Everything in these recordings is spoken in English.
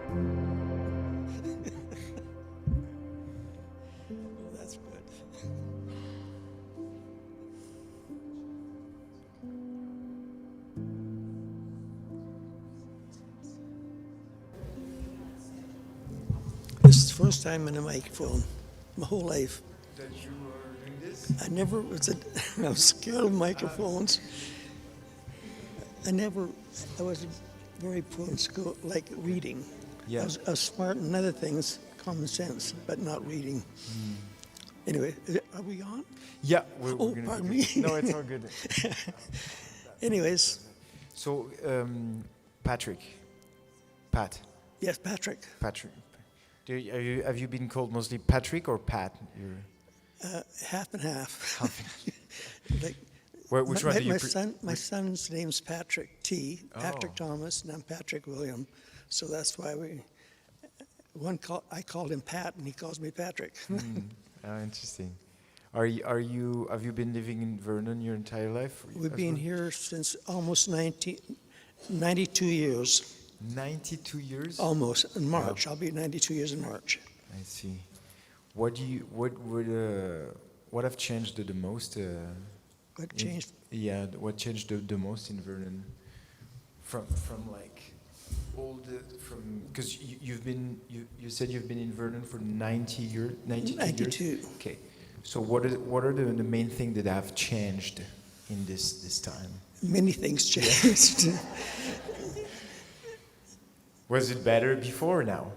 That's good. This is the first time in a microphone, my whole life. That you are doing this? I never was. I was scared of microphones. I was very poor in school, like reading. Yeah. I was smart in other things, common sense, but not reading. Anyway, are we on? Yeah. Oh, pardon me. No, it's all good. Anyways, So, Patrick. Pat. yes, Patrick. Have you been called mostly Patrick or Pat? Half and half. Like, Which one do you? my son's name's Patrick T. Patrick Oh. Thomas, and I'm Patrick William. So that's why I called him Pat, and he calls me Patrick. Interesting. Have you been living in Vernon your entire life? We've as been well? here since almost 92 years. 92 years. Almost in March. I'll be 92 years in March. I see. What have changed the most? What changed? What changed the most in Vernon? From like all the because you said you've been in Vernon for 90 years. 92. Years? Okay. So what are the main things that have changed in this time? Many things changed. Was it better before or now?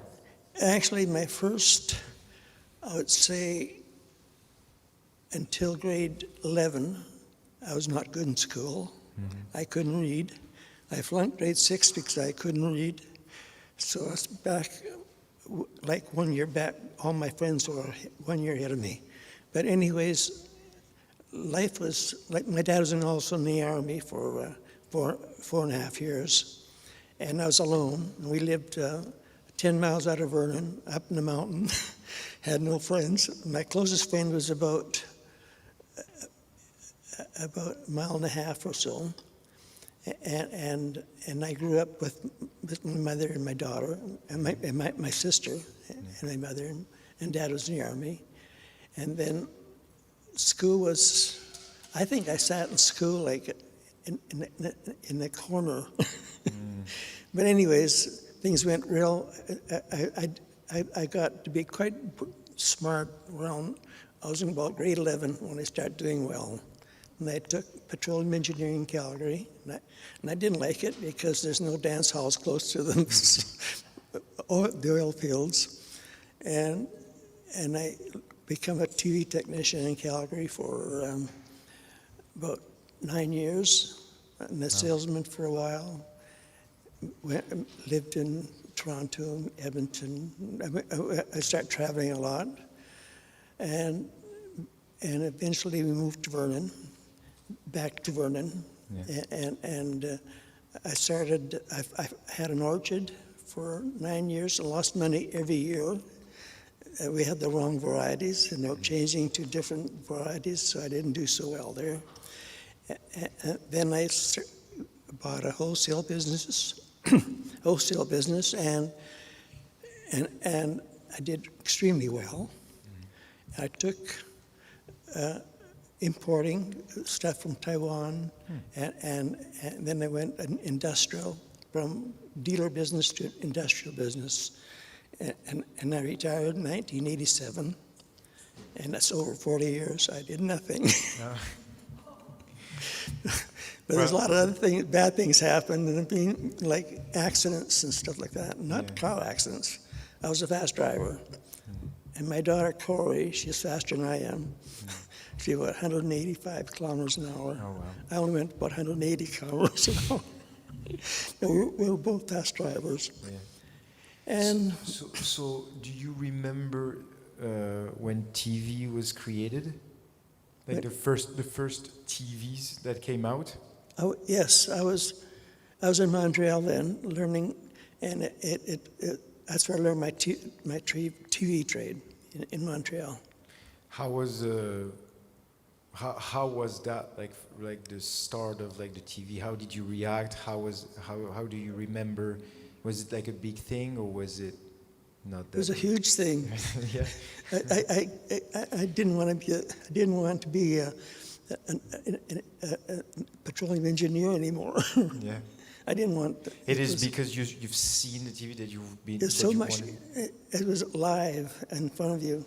Actually, my first, I would say, until grade 11, I was not good in school. I couldn't read. I flunked grade 6 because I couldn't read. So I was back, like 1 year back. All my friends were 1 year ahead of me. But anyways, life was, like my dad was also in the army for 4.5 years. And I was alone. We lived 10 miles out of Vernon, up in the mountain. Had no friends. My closest friend was about a mile and a half or so. And I grew up with my mother and my daughter, and my sister, and my mother, and Dad was in the army. And then school was, I think I sat in school like in the corner. But anyways, things went real. I got to be quite smart around, I was in about grade 11 when I started doing well. And I took petroleum engineering in Calgary, and I didn't like it because there's no dance halls close to them, the oil fields. And I became a TV technician in Calgary for about 9 years, and a salesman for a while. Lived in Toronto, Edmonton. I started traveling a lot, and eventually we moved to Vernon, back to Vernon, and I had an orchard for 9 years and lost money every year. We had the wrong varieties, and they were changing to different varieties, so I didn't do so well there. Then I bought a wholesale business, and I did extremely well. I took importing stuff from Taiwan, and then I went industrial, from dealer business to industrial business. And I retired in 1987, and that's over 40 years. I did nothing. But there's a lot of other things, bad things happened, and being like accidents and stuff like that. Not car accidents. I was a fast driver. And my daughter Corey, she's faster than I am. She went 185 kilometers an hour. Oh, wow. I only went about 180 kilometers an hour. We were both fast drivers. Yeah. And So do you remember when TV was created? Like the first TVs that came out? Yes, I was in Montreal then, learning, and that's where I learned my TV trade in Montreal. How was that like the start of like the TV? How did you react? How do you remember Was it like a big thing, or was it not that? It was a huge thing. Yeah. I didn't want to be a petroleum engineer anymore. Yeah. I didn't want. It is because you've seen the TV that you've been. There's that so you much. wanted. It was live in front of you.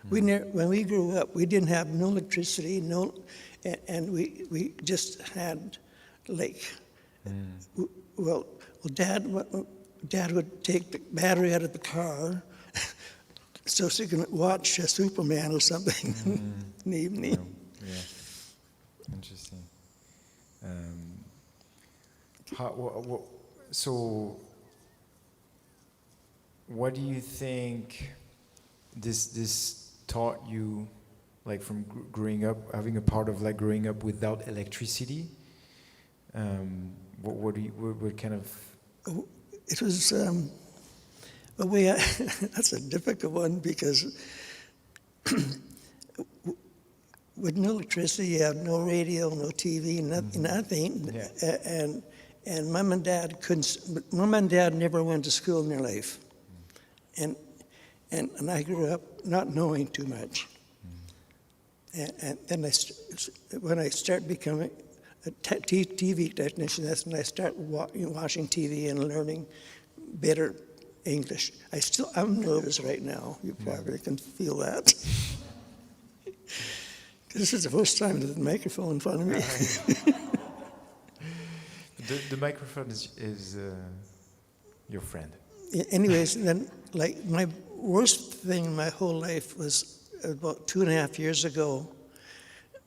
When we grew up, we didn't have no electricity, and we just had lake. Well, Dad would take the battery out of the car so she can watch Superman or something in the evening. Yeah. Interesting. So, what do you think this taught you, like from growing up, having a part of like growing up without electricity? What kind of? It was a way. That's a difficult one because with no electricity, you have no radio, no TV, nothing. Yeah. And Mom and Dad couldn't. Mom and Dad never went to school in their life, and I grew up not knowing too much. And then when I started becoming a TV technician, that's when I started watching TV and learning better English. I'm nervous right now. You probably can feel that. This is the first time with the microphone in front of me. The microphone is your friend. Anyways, then like my worst thing in my whole life was about 2.5 years ago.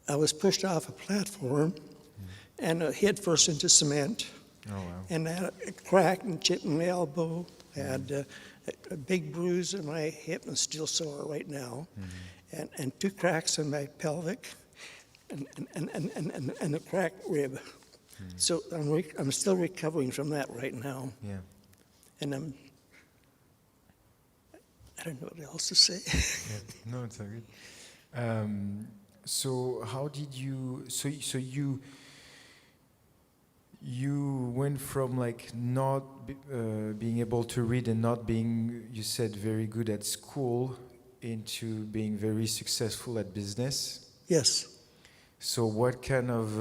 I was pushed off a platform and hit first into cement. Oh wow! And I had a crack and chip in my elbow. I had a big bruise in my hip and still sore right now, and 2 cracks in my pelvic, and a cracked rib. So I'm still recovering from that right now. Yeah. And I don't know what else to say. Yeah. No, it's all good. So how did you? So you went from like not being able to read and not being, you said, very good at school, into being very successful at business. Yes. So what kind of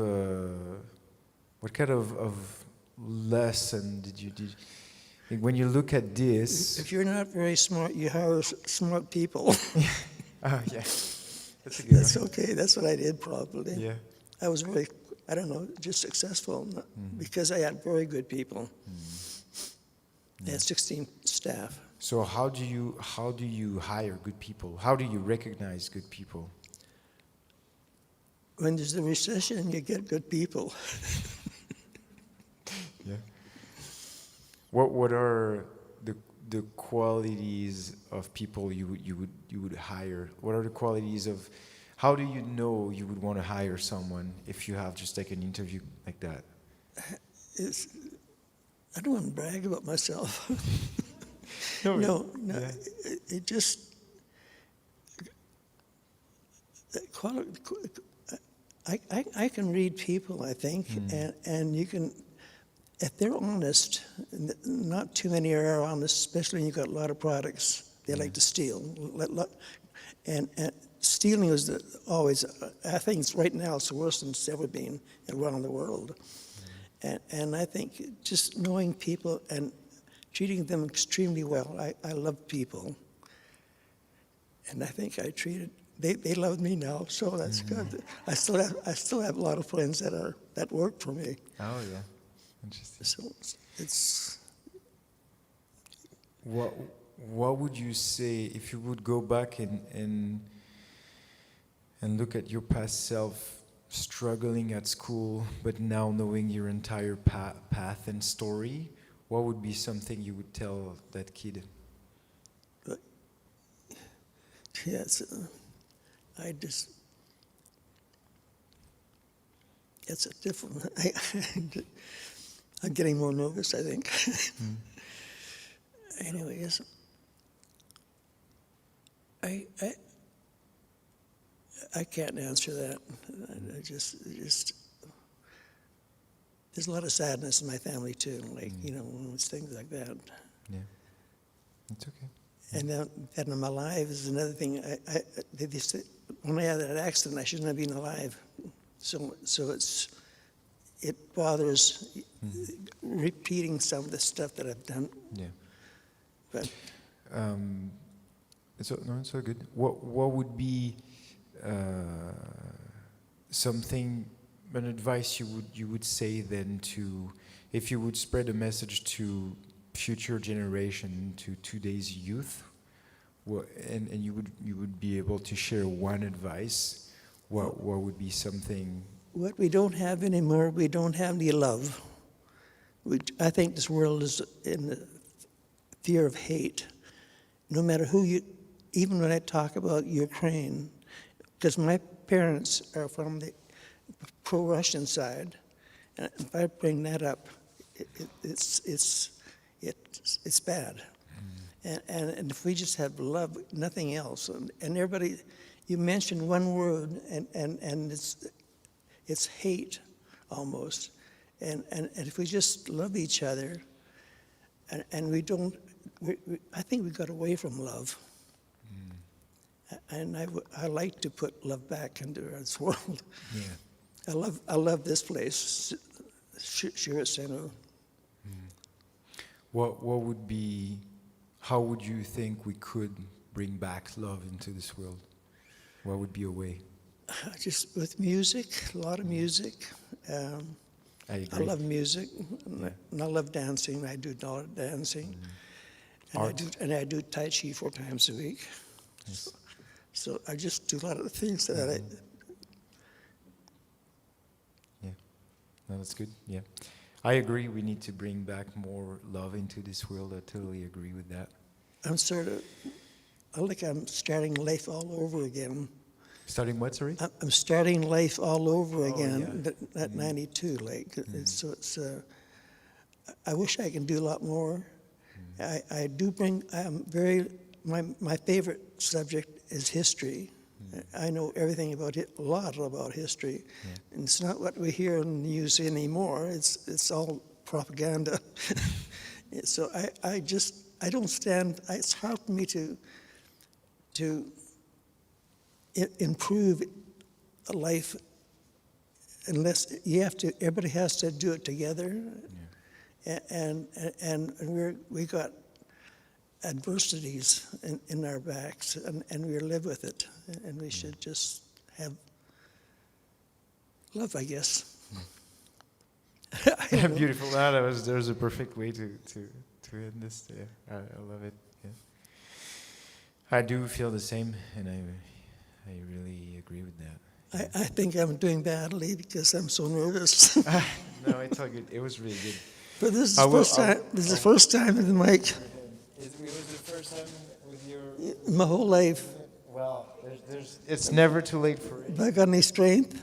lesson did you like when you look at this? If you're not very smart, you hire smart people. Oh yeah, that's a good That's one. okay. That's what I did probably. Yeah. I was really, I don't know, just successful because I had very good people. I had 16 staff. So how do you hire good people? How do you recognize good people? When there's a recession, you get good people. Yeah. What are the qualities of people you would hire? What are the qualities of? How do you know you would want to hire someone if you have just like an interview like that? I don't want to brag about myself. No. Yeah. It just I can read people, I think, and you can, if they're honest. Not too many are honest, especially when you've got a lot of products. They like to steal, and stealing is always. I think it's right now it's worse than it's ever been around the world. And I think just knowing people and treating them extremely well. I love people, and I think I treated. They love me now, so that's good. I still have a lot of friends that work for me. Oh yeah, interesting. So it's. What would you say if you would go back and look at your past self, struggling at school, but now knowing your entire path and story? What would be something you would tell that kid? Yes, it's a different. I'm getting more nervous, I think. Anyways, I can't answer that. I just there's a lot of sadness in my family too, like, you know, it's things like that. Yeah. It's okay. And then that I'm alive is another thing. They said, when I had that accident, I shouldn't have been alive. So it bothers repeating some of the stuff that I've done. Yeah. But It's all good. What would be something, an advice you would say then to, if you would spread a message to future generation, to today's youth, and you would be able to share one advice, what would be something? What we don't have anymore, we don't have any love. I think this world is in the fear of hate. No matter who you, even when I talk about Ukraine, because my parents are from the pro-Russian side, and if I bring that up, it's bad. And if we just have love, nothing else, and everybody, you mention one word, and it's hate almost, and if we just love each other, and we don't, I think we got away from love. And I like to put love back into this world. Yeah. I love this place, Schubert Centre. What would be, how would you think we could bring back love into this world? What would be a way? Just with music, a lot of music. I agree. I love music, and I love dancing. I do a lot of dancing. And I do Tai Chi 4 times a week. Yes. So I just do a lot of the things that I... Yeah, no, that's good, yeah. I agree, we need to bring back more love into this world. I totally agree with that. I'm sort of, I'm starting life all over again. Starting what, sorry? I'm starting life all over again yeah. at 92. Like, so it's. I wish I can do a lot more. I do bring. I'm very. My favorite subject is history. I know everything about it, a lot about history, and it's not what we hear in the news anymore. It's all propaganda. So I don't stand. It's hard for me to improve a life unless you have to. Everybody has to do it together, and we got adversities in our backs, and we live with it, and we should just have love, I guess. Beautiful. No, that was a perfect way to end this. Yeah, I love it. Yeah. I do feel the same, and I really agree with that. I think I'm doing badly because I'm so nervous. No, it's all good. It was really good. But this is the first time in the mic. It was the first time with your... My whole life. Well, it's never too late for it. Have I got any strength?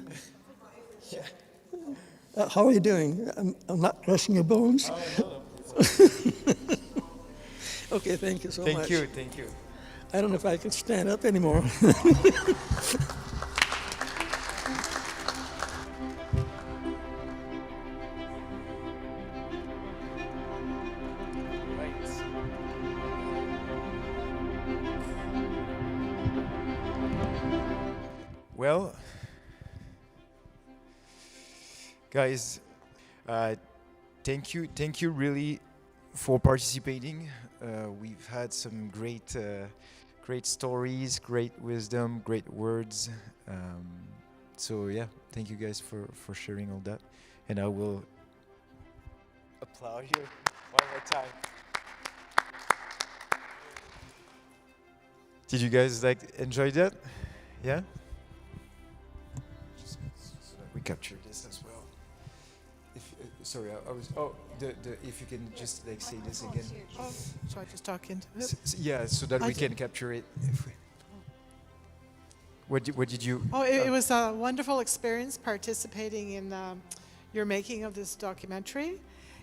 Yeah. How are you doing? I'm not crushing your bones? Oh, no. Okay, thank you so much. Thank you. I don't know if I can stand up anymore. Well, guys, thank you really for participating. We've had some great stories, great wisdom, great words. So yeah, thank you guys for sharing all that. And I will applaud you one more time. Did you guys enjoy that? Yeah? So that we capture this as well. Sorry, I was. Oh, if you can just say this again. Oh, so I just talk into it? Yeah, so that we can capture it. What did you? Oh, it was a wonderful experience participating in your making of this documentary.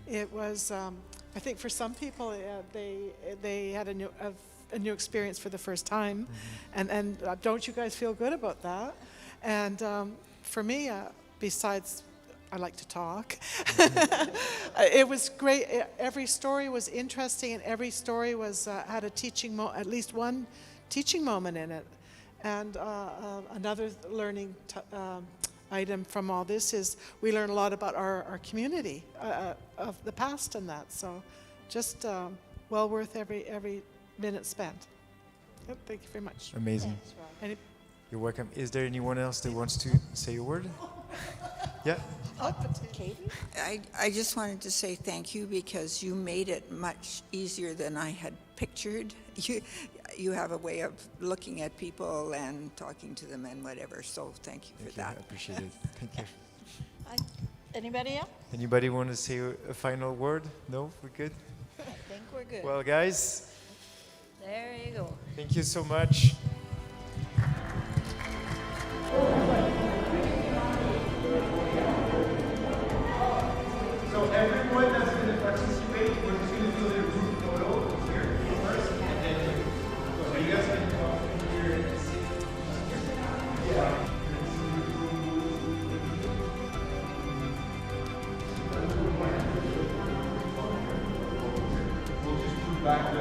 It was, I think, for some people, they had a new experience for the first time, and don't you guys feel good about that? And for me, besides I like to talk. It was great. Every story was interesting, and every story was had a teaching at least one teaching moment in it. And another learning item from all this is we learn a lot about our community of the past and that. So just well worth every minute spent. Yep, thank you very much. Amazing. You're welcome. Is there anyone else that wants to say a word? Yeah. Katie? I just wanted to say thank you because you made it much easier than I had pictured. You have a way of looking at people and talking to them and whatever, so thank you for that. I appreciate it. Thank you. Anybody else? Anybody want to say a final word? No? We're good? I think we're good. Well, guys, There you go. thank you so much. So everyone that's going to participate, we're just going to do their group photo here first, and then so you guys can come here and sit. Yeah. We'll just put back the.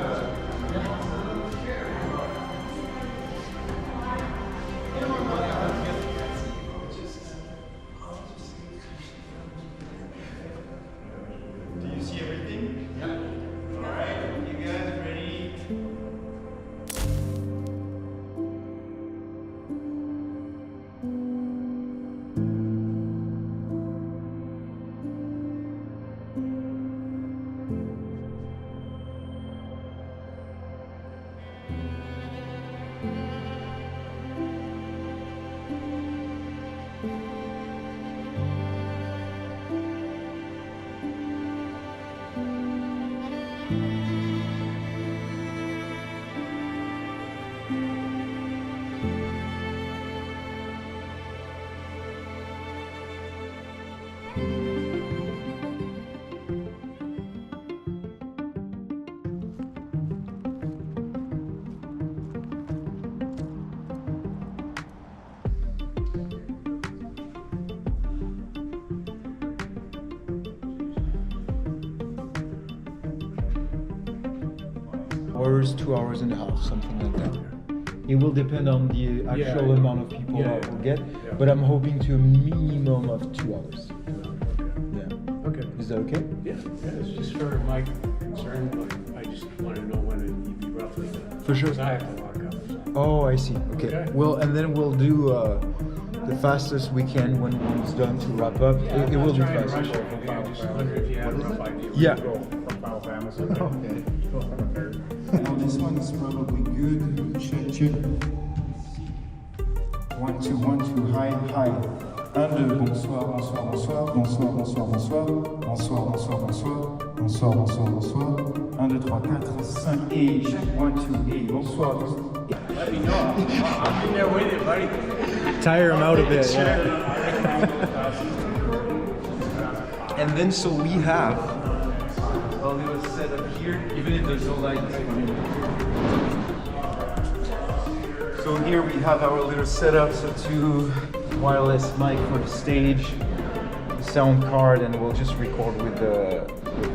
Do you see everything? Yeah. All right, you guys ready? Hours, 2 hours and a half, something like that. It will depend on the actual amount of people that we'll get, but I'm hoping to a minimum of 2 hours. Yeah. Okay. Is that okay? Yeah, it's just for my concern, but I just want to know when it'd be roughly. For sure. Because I have to lock up. So. Oh, I see. Okay. Okay. Well, and then we'll do the fastest we can when it's done to wrap up. It will be fast. I just wonder if you have a rough idea. Yeah. Okay. Now this one is probably good. Check, check. 1, 2, 1, 2, hi, hi. 1, 2, bonsoir, bonsoir, bonsoir, bonsoir, bonsoir, bonsoir, bonsoir, bonsoir, bonsoir, bonsoir, bonsoir, bonsoir. 1, 2, 3, 4, 5, et check, 1, 2, et bonsoir. Let me know. I'm in there with you, buddy. Tire them out a bit. Yeah. And then so we have a little setup here, even if there's no light. So here we have our little setup, so 2 wireless mic for the stage, the sound card, and we'll just record with the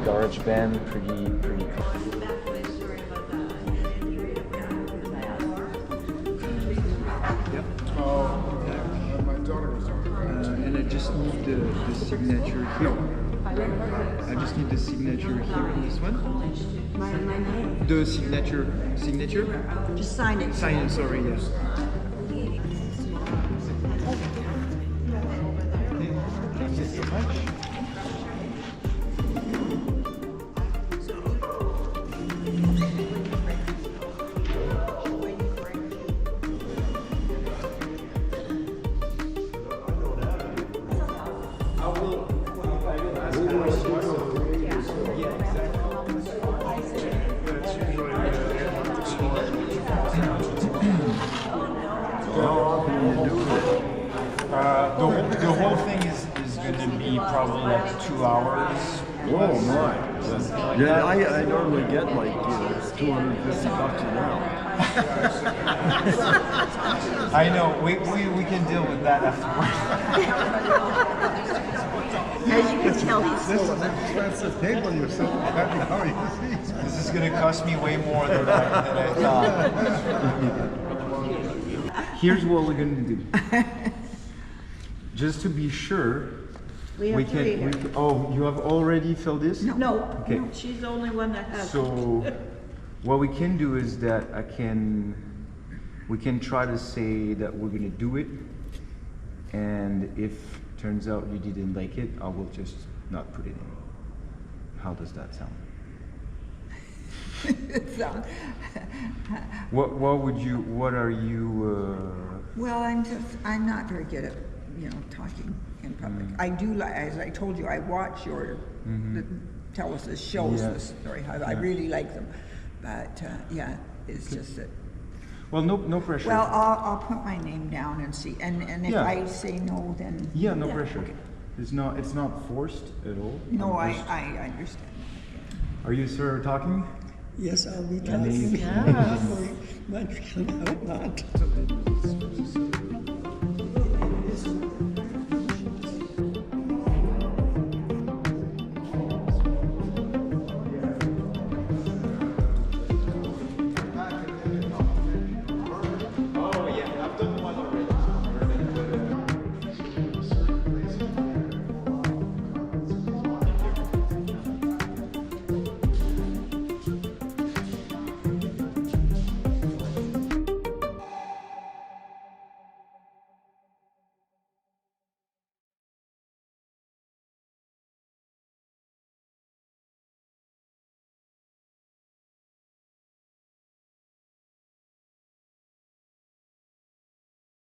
GarageBand. Pretty cool. My daughter was on it. And I just need the signature here. I just need the signature here in this one. My name? The signature. Just sign it. Sign it, sorry, yes. Thank you so much. The whole thing is going to be probably like 2 hours. Oh my. Yeah, I normally get like, it's $250 an hour. I know, we can deal with that afterwards. As you can tell, he's full of it. That's the table, you're so happy. How are you? This is going to cost me way more than I thought. Here's what we're going to do. Just to be sure, We have three here. oh, you have already filled this? No, Okay. no, she's the only one that has. So, what we can do is that we can try to say that we're gonna do it, and if turns out you didn't like it, I will just not put it in. How does that sound? What are you, Well, I'm not very good at, talking in public. I do, as I told you, I watch your, TELUS shows, Yeah. the Storyhive. I really like them. But, yeah, it's just that. well, no pressure. Well, I'll put my name down and see, and if Yeah. I say no, then. Yeah, no pressure. Okay. It's not forced at all. No, I'm I just- understand. Are you, sir, talking? Yes, I'll be And then talking. you- Much, I hope not.